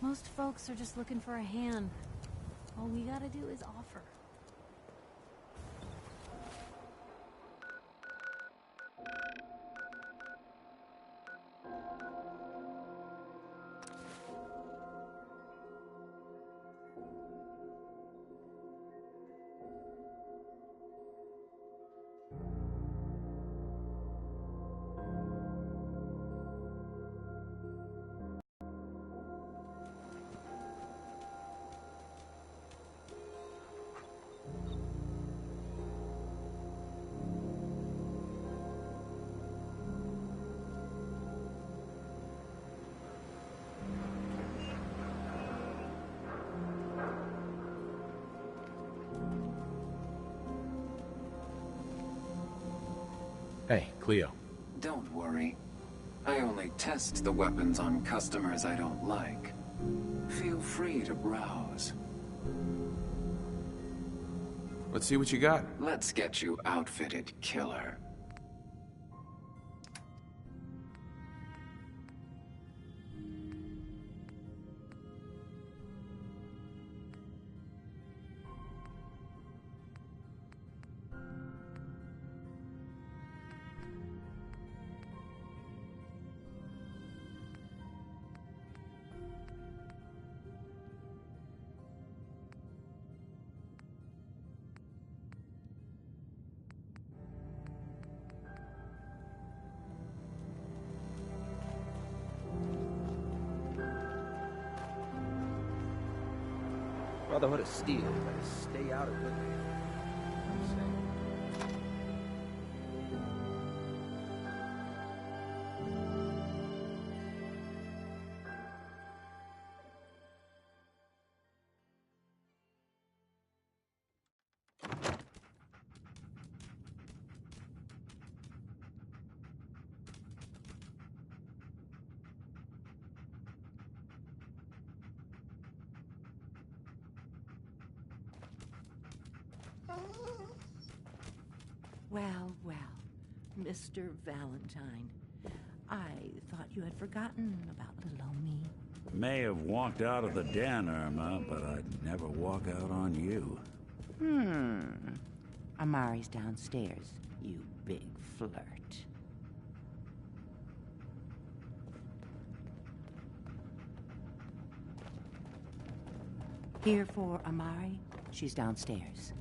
Most folks are just looking for a hand. All we gotta do is offer. Hey, Cleo. Don't worry. I only test the weapons on customers I don't like. Feel free to browse. Let's see what you got. Let's get you outfitted, killer. Brotherhood of Steel, better stay out of it. Well, well, Mr. Valentine. I thought you had forgotten about little old me. May have walked out of the den, Irma, but I'd never walk out on you. Amari's downstairs, you big flirt. Here for Amari. She's downstairs.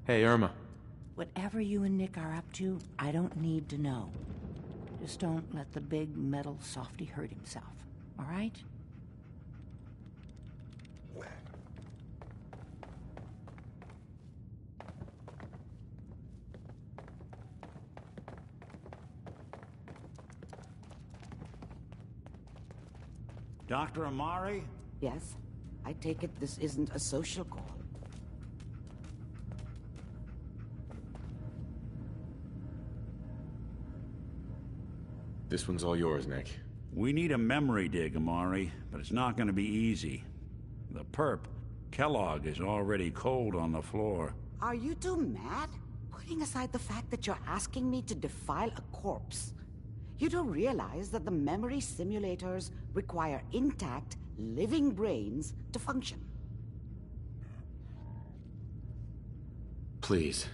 Hey, Irma. Whatever you and Nick are up to, I don't need to know. Just don't let the big metal softy hurt himself, all right? Dr. Amari? Yes? I take it this isn't a social call. This one's all yours, Nick. We need a memory dig, Amari, but it's not going to be easy. The perp, Kellogg, is already cold on the floor. Are you two mad? Putting aside the fact that you're asking me to defile a corpse, you don't realize that the memory simulators require intact, living brains to function. Please.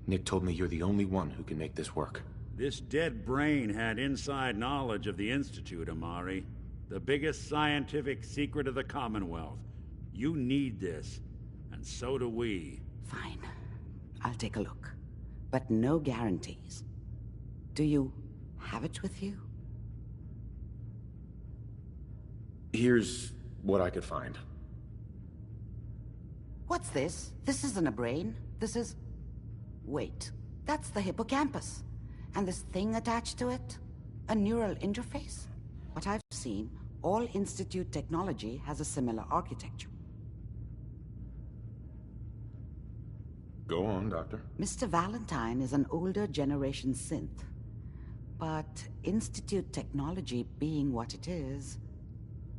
Nick told me you're the only one who can make this work. This dead brain had inside knowledge of the Institute, Amari. The biggest scientific secret of the Commonwealth. You need this, and so do we. Fine. I'll take a look. But no guarantees. Do you have it with you? Here's what I could find. What's this? This isn't a brain. This is... Wait. That's the hippocampus. And this thing attached to it? A neural interface? What I've seen, all Institute technology has a similar architecture. Go on, Doctor. Mr. Valentine is an older generation synth. But Institute technology being what it is,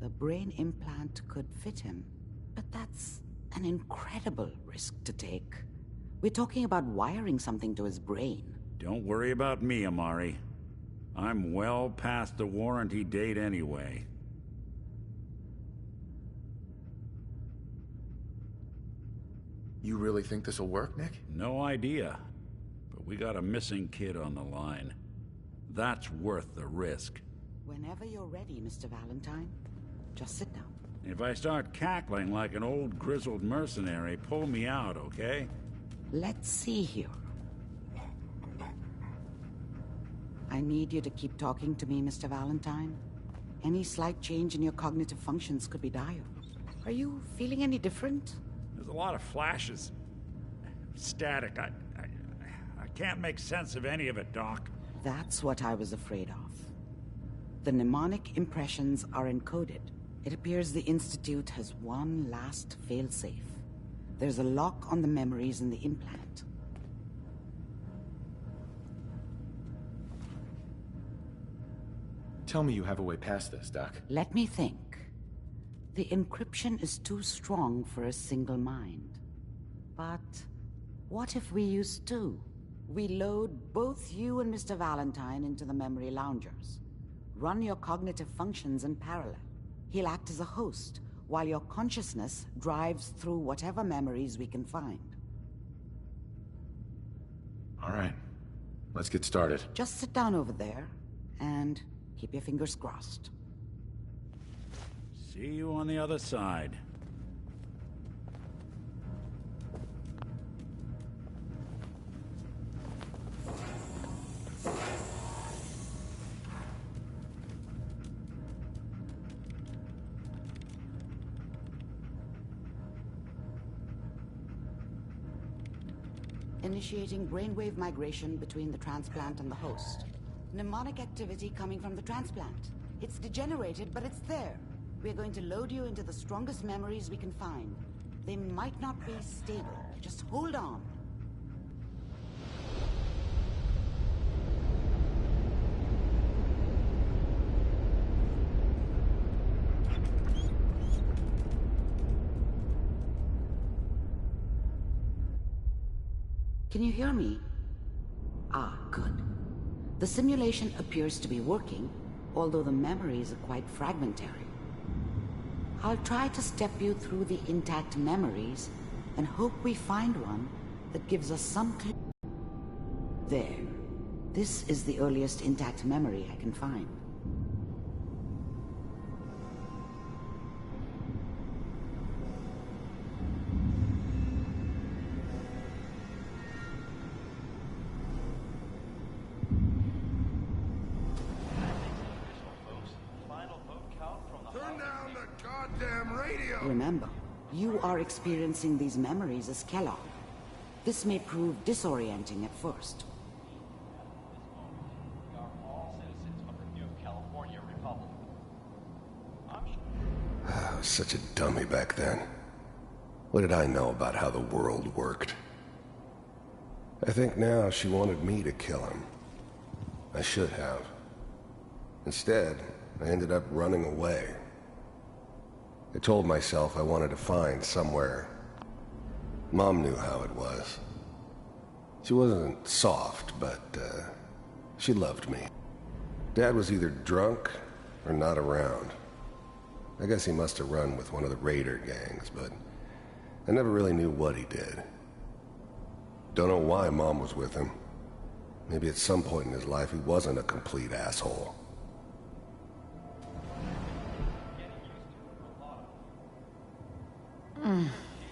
the brain implant could fit him. But that's an incredible risk to take. We're talking about wiring something to his brain. Don't worry about me, Amari. I'm well past the warranty date anyway. You really think this'll work, Nick? No idea. But we got a missing kid on the line. That's worth the risk. Whenever you're ready, Mr. Valentine, just sit down. If I start cackling like an old grizzled mercenary, pull me out, okay? Let's see here. I need you to keep talking to me, Mr. Valentine. Any slight change in your cognitive functions could be dire. Are you feeling any different? There's a lot of flashes. Static. I can't make sense of any of it, Doc. That's what I was afraid of. The mnemonic impressions are encoded. It appears the Institute has one last failsafe. There's a lock on the memories in the implant. Tell me you have a way past this, Doc. Let me think. The encryption is too strong for a single mind. But what if we use two? We load both you and Mr. Valentine into the memory loungers. Run your cognitive functions in parallel. He'll act as a host, while your consciousness drives through whatever memories we can find. All right. Let's get started. Just sit down over there, and keep your fingers crossed. See you on the other side. Initiating brainwave migration between the transplant and the host. Mnemonic activity coming from the transplant. It's degenerated, but it's there. We're going to load you into the strongest memories we can find. They might not be stable. Just hold on. Can you hear me? Ah, good. The simulation appears to be working, although the memories are quite fragmentary. I'll try to step you through the intact memories and hope we find one that gives us some clue. There. This is the earliest intact memory I can find. Remember, you are experiencing these memories as Kellogg. This may prove disorienting at first. I was such a dummy back then. What did I know about how the world worked? I think now she wanted me to kill him. I should have. Instead, I ended up running away. I told myself I wanted to find somewhere. Mom knew how it was. She wasn't soft, but she loved me. Dad was either drunk or not around. I guess he must have run with one of the raider gangs, but I never really knew what he did. Don't know why Mom was with him. Maybe at some point in his life he wasn't a complete asshole.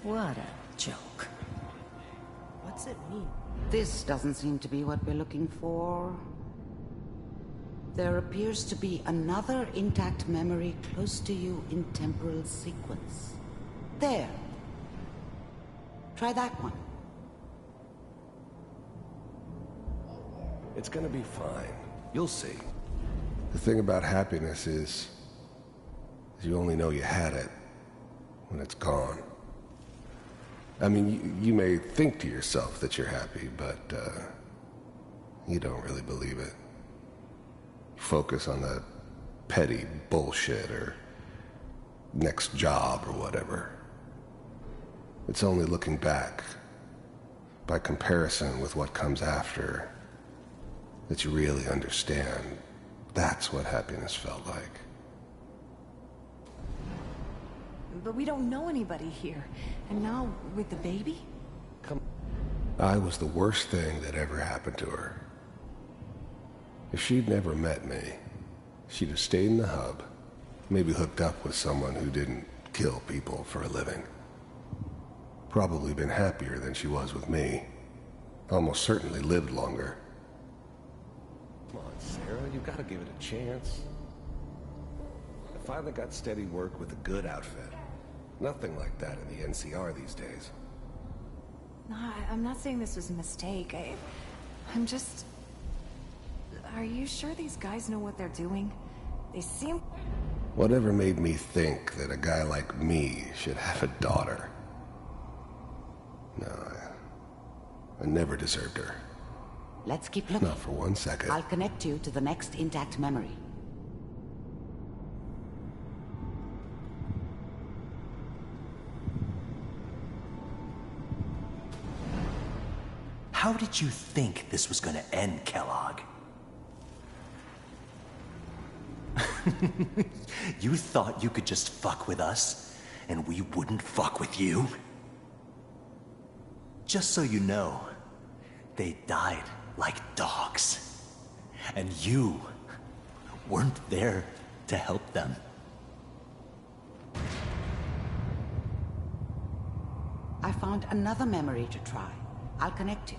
What a joke. What's it mean? This doesn't seem to be what we're looking for. There appears to be another intact memory close to you in temporal sequence. There. Try that one. It's gonna be fine. You'll see. The thing about happiness is you only know you had it when it's gone. I mean, you may think to yourself that you're happy, but you don't really believe it. Focus on that petty bullshit or next job or whatever. It's only looking back, by comparison with what comes after, that you really understand. That's what happiness felt like. But we don't know anybody here. And now, with the baby? I was the worst thing that ever happened to her. If she'd never met me, she'd have stayed in the hub, maybe hooked up with someone who didn't kill people for a living. Probably been happier than she was with me. Almost certainly lived longer. Come on, Sarah, you gotta give it a chance. I finally got steady work with a good outfit. Nothing like that in the NCR these days. No, I'm not saying this was a mistake. I'm just... Are you sure these guys know what they're doing? They seem... Whatever made me think that a guy like me should have a daughter? No, I never deserved her. Let's keep looking. Not for 1 second. I'll connect you to the next intact memory. How did you think this was gonna end, Kellogg? You thought you could just fuck with us, and we wouldn't fuck with you? Just so you know, they died like dogs. And you weren't there to help them. I found another memory to try. I'll connect you.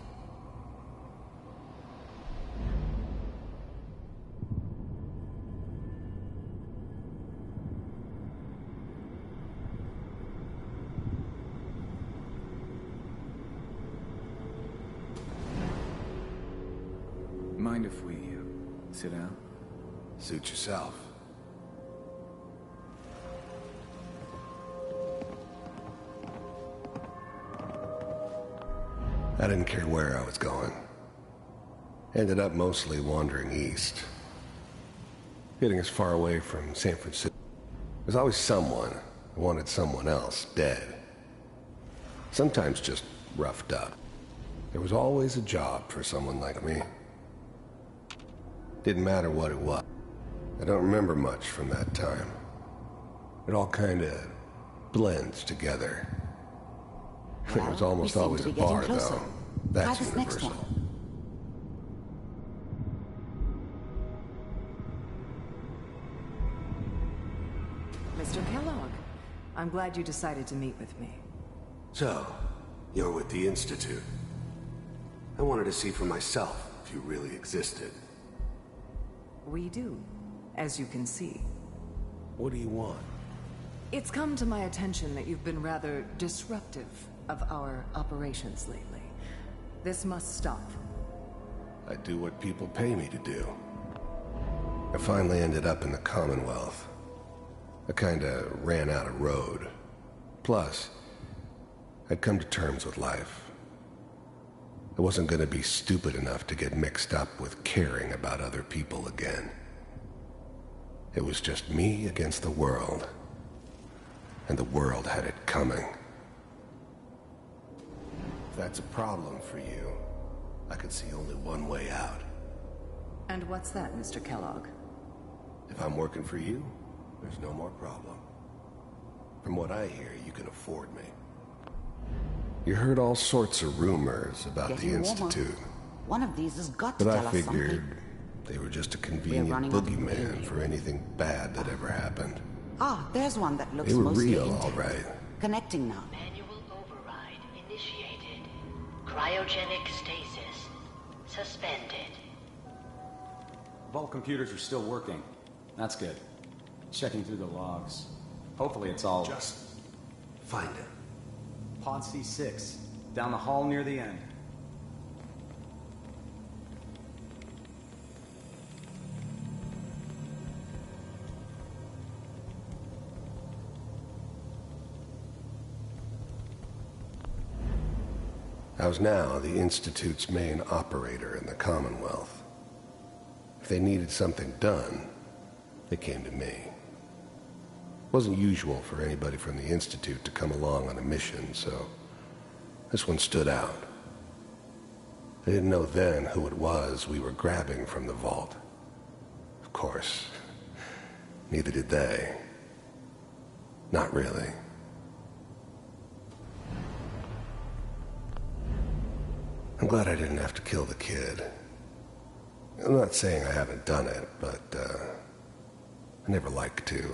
Mind if we sit down? Suit yourself. I didn't care where I was going. Ended up mostly wandering east. Getting as far away from San Francisco. There's always someone who wanted someone else dead. Sometimes just roughed up. There was always a job for someone like me. Didn't matter what it was. I don't remember much from that time. It all kinda blends together. There was almost always a bar, though. That's Try this next universal. one. Mr. Kellogg, I'm glad you decided to meet with me. So, you're with the Institute. I wanted to see for myself if you really existed. We do, as you can see. What do you want? It's come to my attention that you've been rather disruptive of our operations lately. This must stop. I do what people pay me to do. I finally ended up in the Commonwealth. I kinda ran out of road. Plus, I'd come to terms with life. I wasn't gonna be stupid enough to get mixed up with caring about other people again. It was just me against the world. And the world had it coming. If that's a problem for you, I could see only one way out. And what's that, Mr. Kellogg? If I'm working for you, there's no more problem. From what I hear, you can afford me. You heard all sorts of rumors about the Getting warmer. Institute, One of these has got to but tell I us something. figured they were just a We're convenient running out of boogeyman room. for anything bad that ever happened. Ah, there's one that looks They were mostly real, intact. all right. Connecting now. Manual override initiated. Cryogenic stasis suspended. Vault computers are still working. That's good. Checking through the logs. Hopefully it's all... Just find it. Pod C6. Down the hall near the end. I was now the Institute's main operator in the Commonwealth. If they needed something done, they came to me. It wasn't usual for anybody from the Institute to come along on a mission, so This one stood out. I didn't know then who it was we were grabbing from the vault. Of course, neither did they. Not really. I'm glad I didn't have to kill the kid. I'm not saying I haven't done it, but, I never liked to.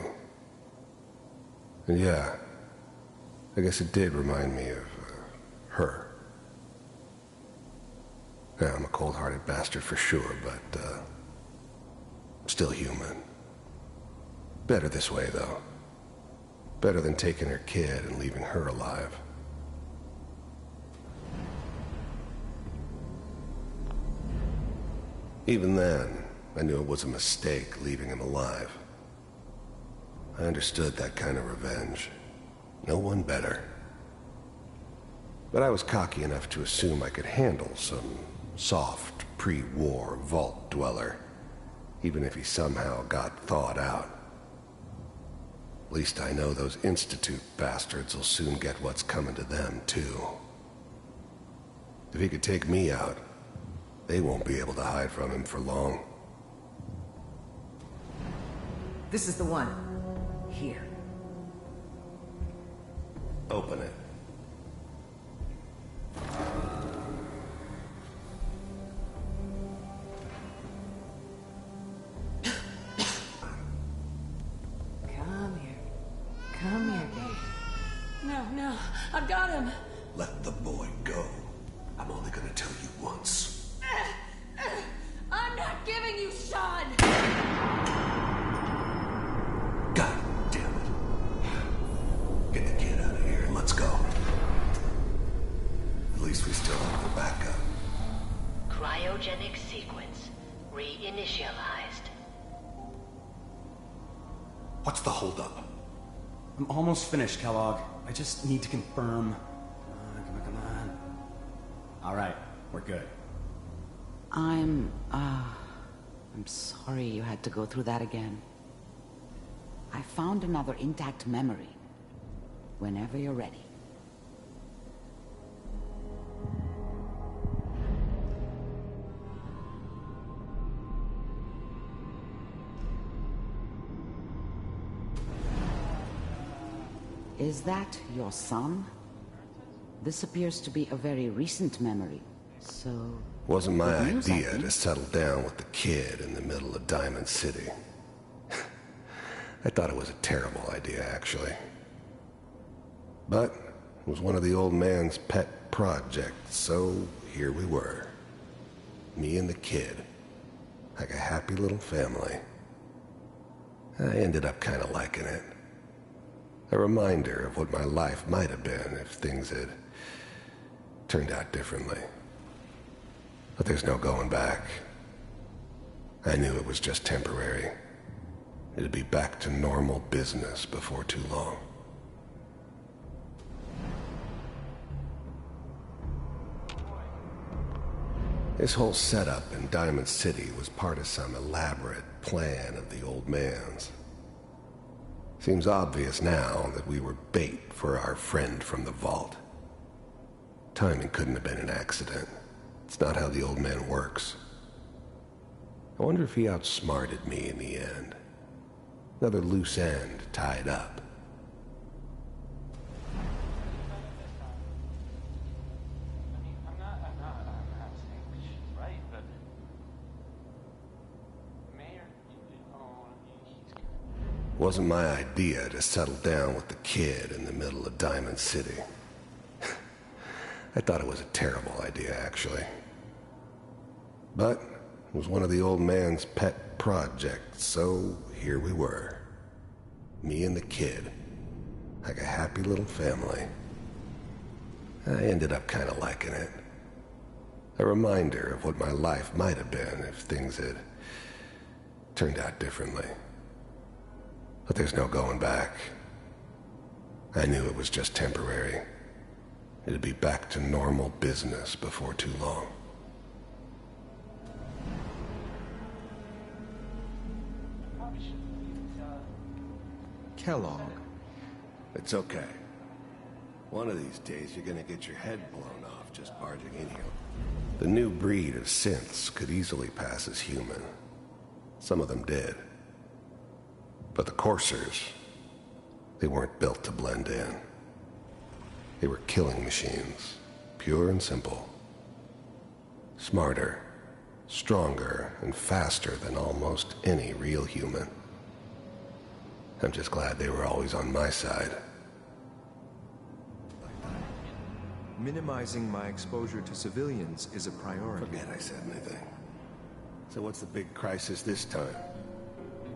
And yeah, I guess it did remind me of, her. Yeah, I'm a cold-hearted bastard for sure, but, still human. Better this way, though. Better than taking her kid and leaving her alive. Even then, I knew it was a mistake leaving him alive. I understood that kind of revenge. No one better. But I was cocky enough to assume I could handle some soft, pre-war vault dweller, even if he somehow got thawed out. At least I know those Institute bastards will soon get what's coming to them, too. If he could take me out, they won't be able to hide from him for long. This is the one. Here. Open it. Come here, baby. No, I've got him. Let the boy go. I'm only gonna tell you once. I'm not giving you Sean! God damn it. Get the kid out of here and let's go. At least we still have the backup. Cryogenic sequence reinitialized. What's the holdup? I'm almost finished, Kellogg. I just need to confirm. Come on. All right, we're good. I'm sorry you had to go through that again. I found another intact memory. Whenever you're ready. Is that your son? This appears to be a very recent memory, so... Wasn't my good news, idea to settle down with the kid in the middle of Diamond City. I thought it was a terrible idea, actually. But it was one of the old man's pet projects, so here we were. Me and the kid. Like a happy little family. I ended up kind of liking it. A reminder of what my life might have been if things had turned out differently. But there's no going back. I knew it was just temporary. It'd be back to normal business before too long. This whole setup in Diamond City was part of some elaborate plan of the old man's. Seems obvious now that we were bait for our friend from the vault. Timing couldn't have been an accident. It's not how the old man works. I wonder if he outsmarted me in the end. Another loose end tied up. Wasn't my idea to settle down with the kid in the middle of Diamond City. I thought it was a terrible idea, actually. But it was one of the old man's pet projects, so here we were. Me and the kid. Like a happy little family. I ended up kind of liking it. A reminder of what my life might have been if things had turned out differently. But there's no going back. I knew it was just temporary. It'd be back to normal business before too long. Kellogg. It's okay. One of these days, you're gonna get your head blown off just barging in here. The new breed of synths could easily pass as human. Some of them did. But the coursers, they weren't built to blend in. They were killing machines, pure and simple. Smarter, stronger, and faster than almost any real human. I'm just glad they were always on my side. Minimizing my exposure to civilians is a priority. Forget I said anything. So what's the big crisis this time?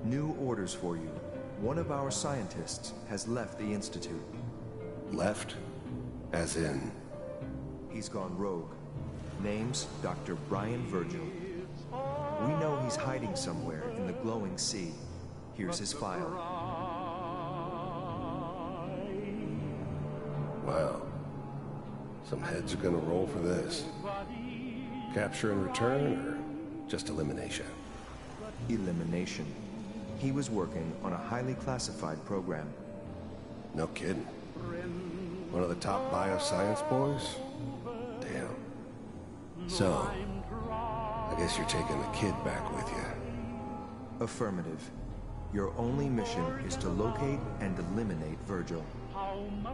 New orders for you. One of our scientists has left the Institute. Left? As in? He's gone rogue. Name's Dr. Brian Virgil. We know he's hiding somewhere in the glowing sea. Here's his file. Wow. Some heads are gonna roll for this. Capture and return, or just elimination? Elimination. He was working on a highly classified program. No kidding. One of the top bioscience boys? Damn. So, I guess you're taking the kid back with you. Affirmative. Your only mission is to locate and eliminate Virgil.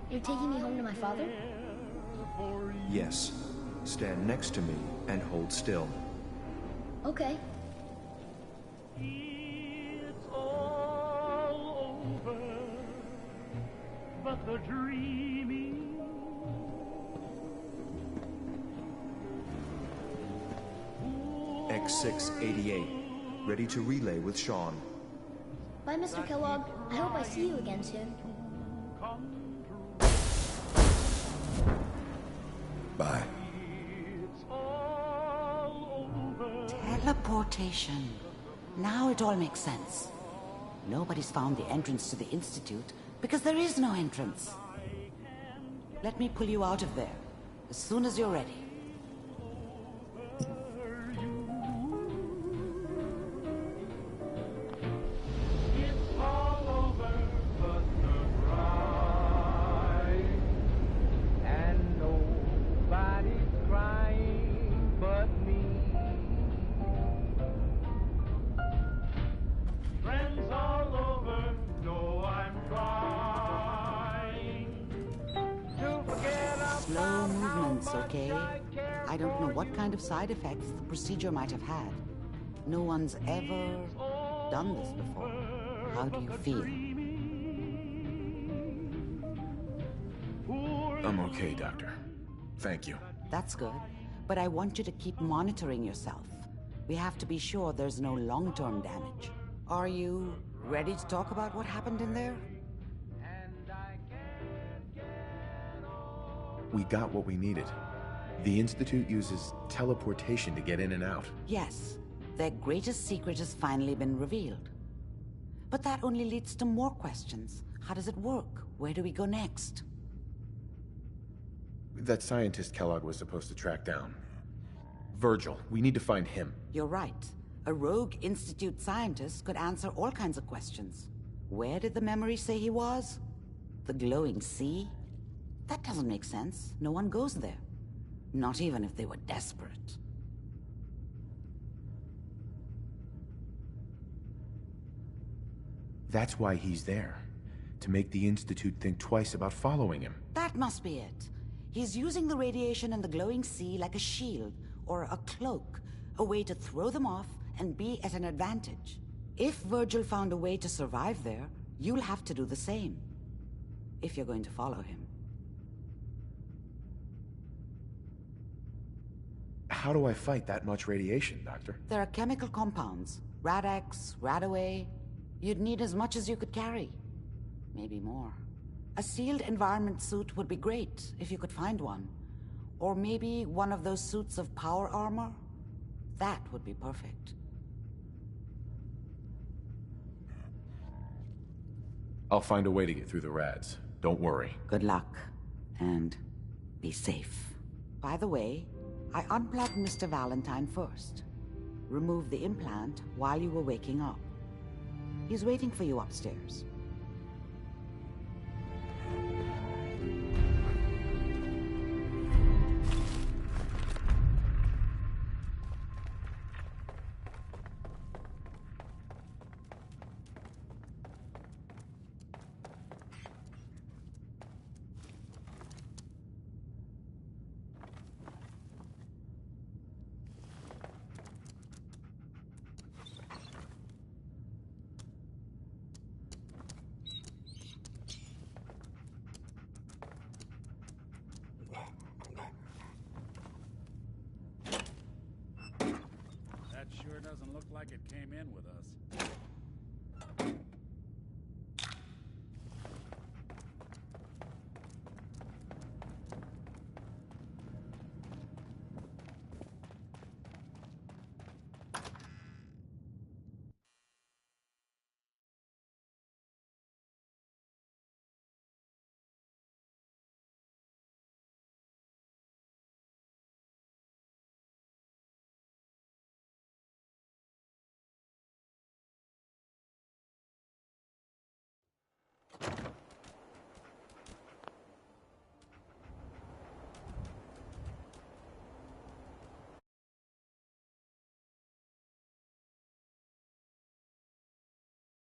You're taking me home to my father? Yes. Stand next to me and hold still. Okay. It's all over, but the dreaming. X688. Ready to relay with Sean. Bye, Mr. Kellogg. I hope I see you again soon. Bye. Teleportation. Now it all makes sense. Nobody's found the entrance to the Institute because there is no entrance. Let me pull you out of there as soon as you're ready. Slow movements, okay? I don't know what kind of side effects the procedure might have had. No one's ever done this before. How do you feel? I'm okay, Doctor. Thank you. That's good. But I want you to keep monitoring yourself. We have to be sure there's no long-term damage. Are you ready to talk about what happened in there? We got what we needed. The Institute uses teleportation to get in and out. Yes. Their greatest secret has finally been revealed. But that only leads to more questions. How does it work? Where do we go next? That scientist Kellogg was supposed to track down. Virgil. We need to find him. You're right. A rogue Institute scientist could answer all kinds of questions. Where did the memory say he was? The glowing sea? That doesn't make sense. No one goes there. Not even if they were desperate. That's why he's there. To make the Institute think twice about following him. That must be it. He's using the radiation in the glowing sea like a shield or a cloak, a way to throw them off and be at an advantage. If Virgil found a way to survive there, you'll have to do the same. If you're going to follow him. How do I fight that much radiation, Doctor? There are chemical compounds. Rad-X, Radaway. You'd need as much as you could carry. Maybe more. A sealed environment suit would be great, if you could find one. Or maybe one of those suits of power armor? That would be perfect. I'll find a way to get through the rads. Don't worry. Good luck. And be safe. By the way, I unplugged Mr. Valentine first. Removed the implant while you were waking up. He's waiting for you upstairs. look like it came in with us.